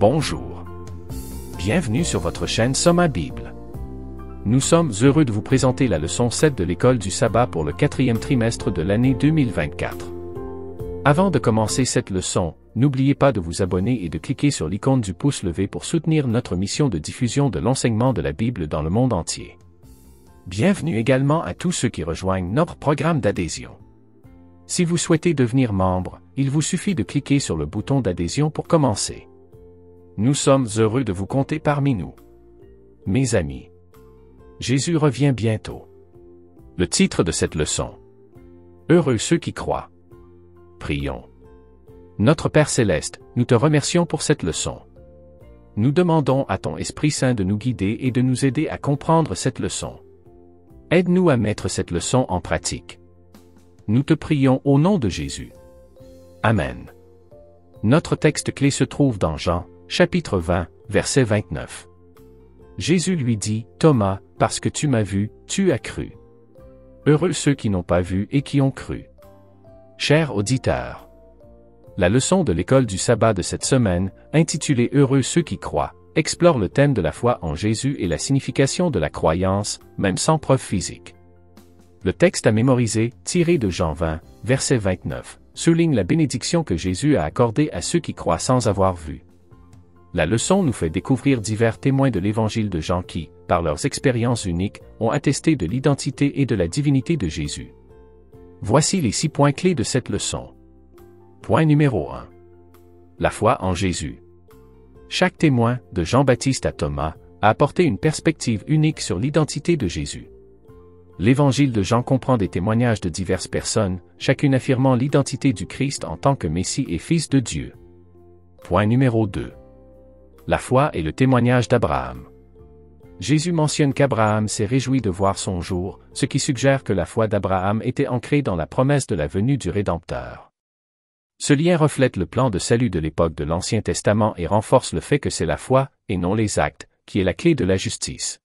Bonjour. Bienvenue sur votre chaîne Soma Bible. Nous sommes heureux de vous présenter la leçon 7 de l'école du sabbat pour le 4e trimestre de l'année 2024. Avant de commencer cette leçon, n'oubliez pas de vous abonner et de cliquer sur l'icône du pouce levé pour soutenir notre mission de diffusion de l'enseignement de la Bible dans le monde entier. Bienvenue également à tous ceux qui rejoignent notre programme d'adhésion. Si vous souhaitez devenir membre, il vous suffit de cliquer sur le bouton d'adhésion pour commencer. Nous sommes heureux de vous compter parmi nous. Mes amis, Jésus revient bientôt. Le titre de cette leçon. Heureux ceux qui croient. Prions. Notre Père Céleste, nous te remercions pour cette leçon. Nous demandons à ton Esprit Saint de nous guider et de nous aider à comprendre cette leçon. Aide-nous à mettre cette leçon en pratique. Nous te prions au nom de Jésus. Amen. Notre texte clé se trouve dans Jean, chapitre 20, verset 29. Jésus lui dit, « Thomas, parce que tu m'as vu, tu as cru. Heureux ceux qui n'ont pas vu et qui ont cru. » Chers auditeurs, la leçon de l'école du sabbat de cette semaine, intitulée « Heureux ceux qui croient », explore le thème de la foi en Jésus et la signification de la croyance, même sans preuve physique. Le texte à mémoriser, tiré de Jean 20, verset 29, souligne la bénédiction que Jésus a accordée à ceux qui croient sans avoir vu. La leçon nous fait découvrir divers témoins de l'évangile de Jean qui, par leurs expériences uniques, ont attesté de l'identité et de la divinité de Jésus. Voici les 6 points clés de cette leçon. Point numéro 1. La foi en Jésus. Chaque témoin, de Jean-Baptiste à Thomas, a apporté une perspective unique sur l'identité de Jésus. L'évangile de Jean comprend des témoignages de diverses personnes, chacune affirmant l'identité du Christ en tant que Messie et Fils de Dieu. Point numéro 2. La foi et le témoignage d'Abraham. Jésus mentionne qu'Abraham s'est réjoui de voir son jour, ce qui suggère que la foi d'Abraham était ancrée dans la promesse de la venue du Rédempteur. Ce lien reflète le plan de salut de l'époque de l'Ancien Testament et renforce le fait que c'est la foi, et non les actes, qui est la clé de la justice.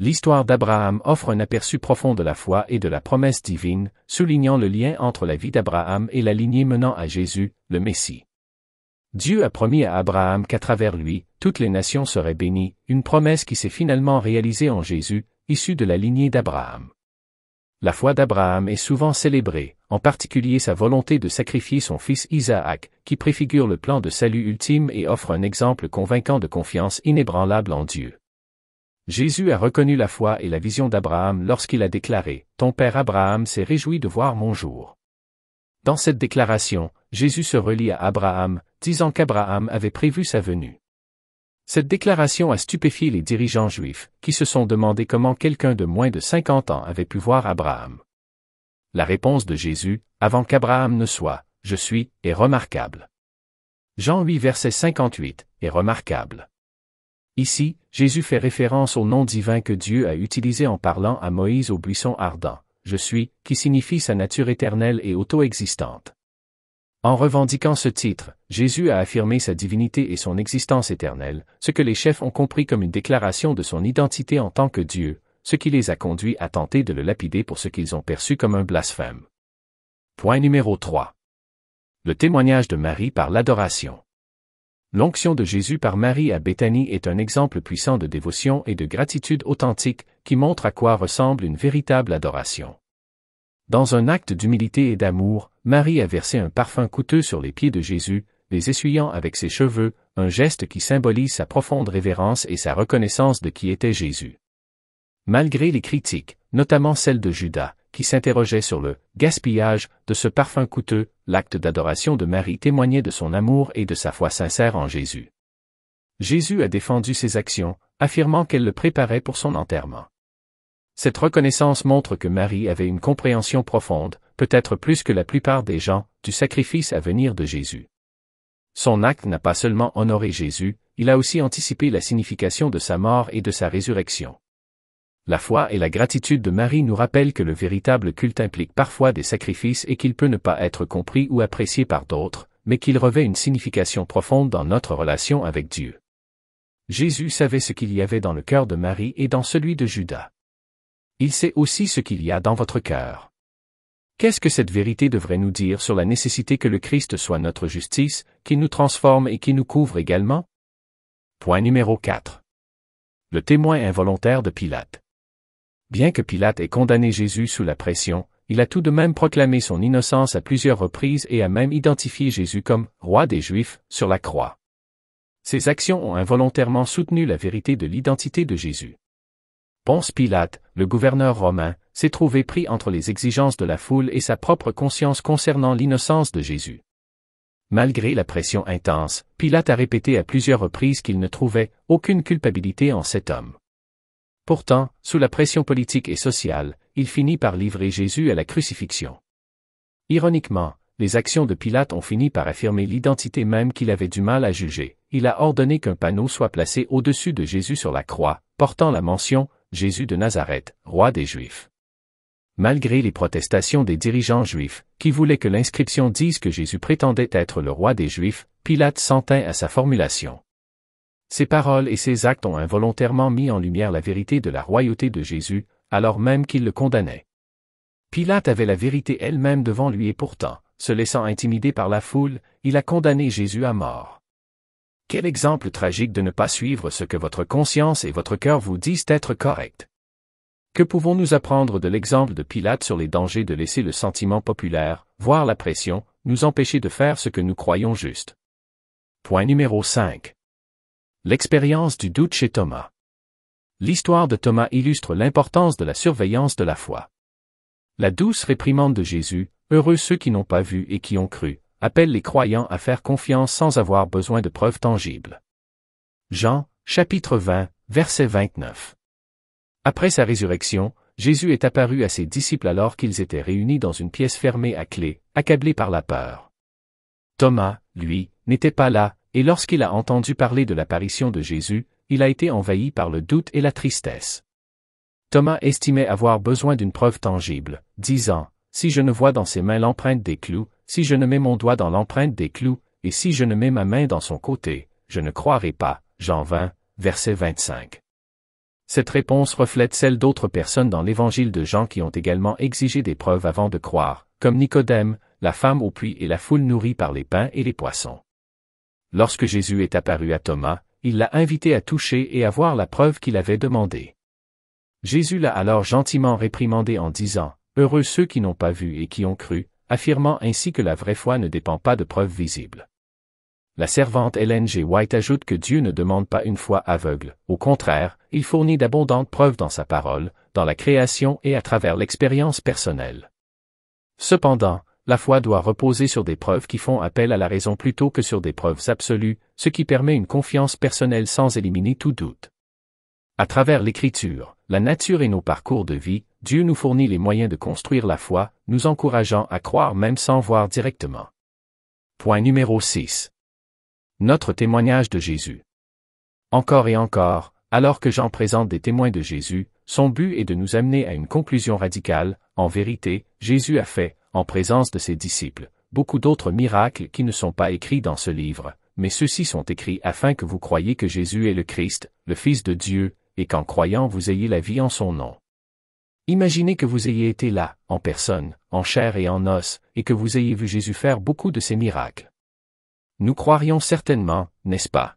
L'histoire d'Abraham offre un aperçu profond de la foi et de la promesse divine, soulignant le lien entre la vie d'Abraham et la lignée menant à Jésus, le Messie. Dieu a promis à Abraham qu'à travers lui, toutes les nations seraient bénies, une promesse qui s'est finalement réalisée en Jésus, issu de la lignée d'Abraham. La foi d'Abraham est souvent célébrée, en particulier sa volonté de sacrifier son fils Isaac, qui préfigure le plan de salut ultime et offre un exemple convaincant de confiance inébranlable en Dieu. Jésus a reconnu la foi et la vision d'Abraham lorsqu'il a déclaré « Ton père Abraham s'est réjoui de voir mon jour ». Dans cette déclaration, Jésus se relie à Abraham, disant qu'Abraham avait prévu sa venue. Cette déclaration a stupéfié les dirigeants juifs, qui se sont demandé comment quelqu'un de moins de 50 ans avait pu voir Abraham. La réponse de Jésus, avant qu'Abraham ne soit, « Je suis », est remarquable. Jean 8 verset 58, est remarquable. Ici, Jésus fait référence au nom divin que Dieu a utilisé en parlant à Moïse au buisson ardent, « Je suis », qui signifie sa nature éternelle et auto-existante. En revendiquant ce titre, Jésus a affirmé sa divinité et son existence éternelle, ce que les chefs ont compris comme une déclaration de son identité en tant que Dieu, ce qui les a conduits à tenter de le lapider pour ce qu'ils ont perçu comme un blasphème. Point numéro 3. Le témoignage de Marie par l'adoration. L'onction de Jésus par Marie à Béthanie est un exemple puissant de dévotion et de gratitude authentique qui montre à quoi ressemble une véritable adoration. Dans un acte d'humilité et d'amour, Marie a versé un parfum coûteux sur les pieds de Jésus, les essuyant avec ses cheveux, un geste qui symbolise sa profonde révérence et sa reconnaissance de qui était Jésus. Malgré les critiques, notamment celles de Judas, qui s'interrogeait sur le « gaspillage » de ce parfum coûteux, l'acte d'adoration de Marie témoignait de son amour et de sa foi sincère en Jésus. Jésus a défendu ses actions, affirmant qu'elle le préparait pour son enterrement. Cette reconnaissance montre que Marie avait une compréhension profonde, peut-être plus que la plupart des gens, du sacrifice à venir de Jésus. Son acte n'a pas seulement honoré Jésus, il a aussi anticipé la signification de sa mort et de sa résurrection. La foi et la gratitude de Marie nous rappellent que le véritable culte implique parfois des sacrifices et qu'il peut ne pas être compris ou apprécié par d'autres, mais qu'il revêt une signification profonde dans notre relation avec Dieu. Jésus savait ce qu'il y avait dans le cœur de Marie et dans celui de Judas. Il sait aussi ce qu'il y a dans votre cœur. Qu'est-ce que cette vérité devrait nous dire sur la nécessité que le Christ soit notre justice, qu'il nous transforme et qu'il nous couvre également? Point numéro 4. Le témoin involontaire de Pilate. Bien que Pilate ait condamné Jésus sous la pression, il a tout de même proclamé son innocence à plusieurs reprises et a même identifié Jésus comme « roi des Juifs » sur la croix. Ces actions ont involontairement soutenu la vérité de l'identité de Jésus. Ponce Pilate, le gouverneur romain, s'est trouvé pris entre les exigences de la foule et sa propre conscience concernant l'innocence de Jésus. Malgré la pression intense, Pilate a répété à plusieurs reprises qu'il ne trouvait aucune culpabilité en cet homme. Pourtant, sous la pression politique et sociale, il finit par livrer Jésus à la crucifixion. Ironiquement, les actions de Pilate ont fini par affirmer l'identité même qu'il avait du mal à juger. Il a ordonné qu'un panneau soit placé au-dessus de Jésus sur la croix, portant la mention « Jésus de Nazareth, roi des Juifs ». Malgré les protestations des dirigeants juifs, qui voulaient que l'inscription dise que Jésus prétendait être le roi des Juifs, Pilate s'en tint à sa formulation. Ses paroles et ses actes ont involontairement mis en lumière la vérité de la royauté de Jésus, alors même qu'il le condamnait. Pilate avait la vérité elle-même devant lui et pourtant, se laissant intimider par la foule, il a condamné Jésus à mort. Quel exemple tragique de ne pas suivre ce que votre conscience et votre cœur vous disent être correct. Que pouvons-nous apprendre de l'exemple de Pilate sur les dangers de laisser le sentiment populaire, voire la pression, nous empêcher de faire ce que nous croyons juste? Point numéro 5. L'expérience du doute chez Thomas. L'histoire de Thomas illustre l'importance de la surveillance de la foi. La douce réprimande de Jésus, « Heureux ceux qui n'ont pas vu et qui ont cru », appelle les croyants à faire confiance sans avoir besoin de preuves tangibles. Jean, chapitre 20, verset 29. Après sa résurrection, Jésus est apparu à ses disciples alors qu'ils étaient réunis dans une pièce fermée à clé, accablés par la peur. Thomas, lui, n'était pas là, et lorsqu'il a entendu parler de l'apparition de Jésus, il a été envahi par le doute et la tristesse. Thomas estimait avoir besoin d'une preuve tangible, disant, « Si je ne vois dans ses mains l'empreinte des clous, si je ne mets mon doigt dans l'empreinte des clous, et si je ne mets ma main dans son côté, je ne croirai pas. » Jean 20, verset 25. Cette réponse reflète celle d'autres personnes dans l'évangile de Jean qui ont également exigé des preuves avant de croire, comme Nicodème, la femme au puits et la foule nourrie par les pains et les poissons. Lorsque Jésus est apparu à Thomas, il l'a invité à toucher et à voir la preuve qu'il avait demandée. Jésus l'a alors gentiment réprimandé en disant, « Heureux ceux qui n'ont pas vu et qui ont cru », affirmant ainsi que la vraie foi ne dépend pas de preuves visibles. La servante Ellen G. White ajoute que Dieu ne demande pas une foi aveugle, au contraire, il fournit d'abondantes preuves dans sa parole, dans la création et à travers l'expérience personnelle. Cependant, la foi doit reposer sur des preuves qui font appel à la raison plutôt que sur des preuves absolues, ce qui permet une confiance personnelle sans éliminer tout doute. À travers l'Écriture, la nature et nos parcours de vie, Dieu nous fournit les moyens de construire la foi, nous encourageant à croire même sans voir directement. Point numéro 6. Notre témoignage de Jésus. Encore et encore, alors que Jean présente des témoins de Jésus, son but est de nous amener à une conclusion radicale. En vérité, Jésus a fait, en présence de ses disciples, beaucoup d'autres miracles qui ne sont pas écrits dans ce livre, mais ceux-ci sont écrits afin que vous croyiez que Jésus est le Christ, le Fils de Dieu, et qu'en croyant vous ayez la vie en son nom. Imaginez que vous ayez été là, en personne, en chair et en os, et que vous ayez vu Jésus faire beaucoup de ces miracles. Nous croirions certainement, n'est-ce pas?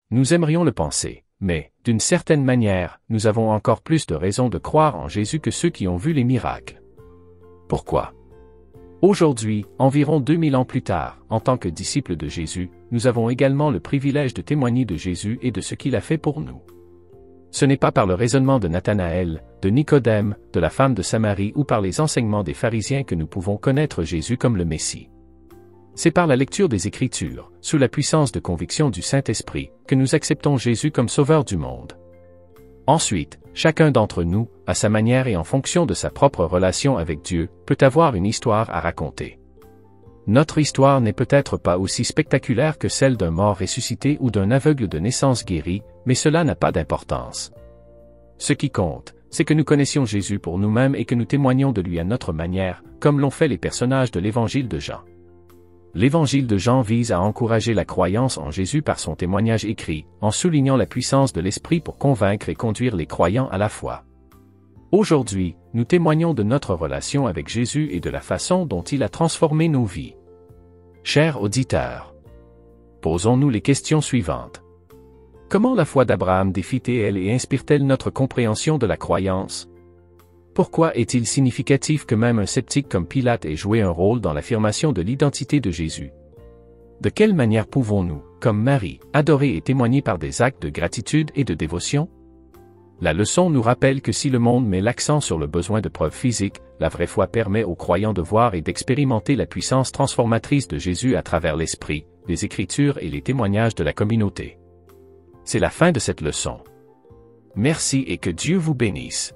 Nous aimerions le penser, mais, d'une certaine manière, nous avons encore plus de raisons de croire en Jésus que ceux qui ont vu les miracles. Pourquoi? Aujourd'hui, environ 2000 ans plus tard, en tant que disciples de Jésus, nous avons également le privilège de témoigner de Jésus et de ce qu'il a fait pour nous. Ce n'est pas par le raisonnement de Nathanaël, de Nicodème, de la femme de Samarie ou par les enseignements des pharisiens que nous pouvons connaître Jésus comme le Messie. C'est par la lecture des Écritures, sous la puissance de conviction du Saint-Esprit, que nous acceptons Jésus comme Sauveur du monde. Ensuite, chacun d'entre nous, à sa manière et en fonction de sa propre relation avec Dieu, peut avoir une histoire à raconter. Notre histoire n'est peut-être pas aussi spectaculaire que celle d'un mort ressuscité ou d'un aveugle de naissance guéri, mais cela n'a pas d'importance. Ce qui compte, c'est que nous connaissions Jésus pour nous-mêmes et que nous témoignions de lui à notre manière, comme l'ont fait les personnages de l'Évangile de Jean. L'Évangile de Jean vise à encourager la croyance en Jésus par son témoignage écrit, en soulignant la puissance de l'Esprit pour convaincre et conduire les croyants à la foi. Aujourd'hui, nous témoignons de notre relation avec Jésus et de la façon dont il a transformé nos vies. Chers auditeurs, posons-nous les questions suivantes. Comment la foi d'Abraham défie-t-elle et inspire-t-elle notre compréhension de la croyance? Pourquoi est-il significatif que même un sceptique comme Pilate ait joué un rôle dans l'affirmation de l'identité de Jésus? De quelle manière pouvons-nous, comme Marie, adorer et témoigner par des actes de gratitude et de dévotion? La leçon nous rappelle que si le monde met l'accent sur le besoin de preuves physiques, la vraie foi permet aux croyants de voir et d'expérimenter la puissance transformatrice de Jésus à travers l'Esprit, les Écritures et les témoignages de la communauté. C'est la fin de cette leçon. Merci et que Dieu vous bénisse.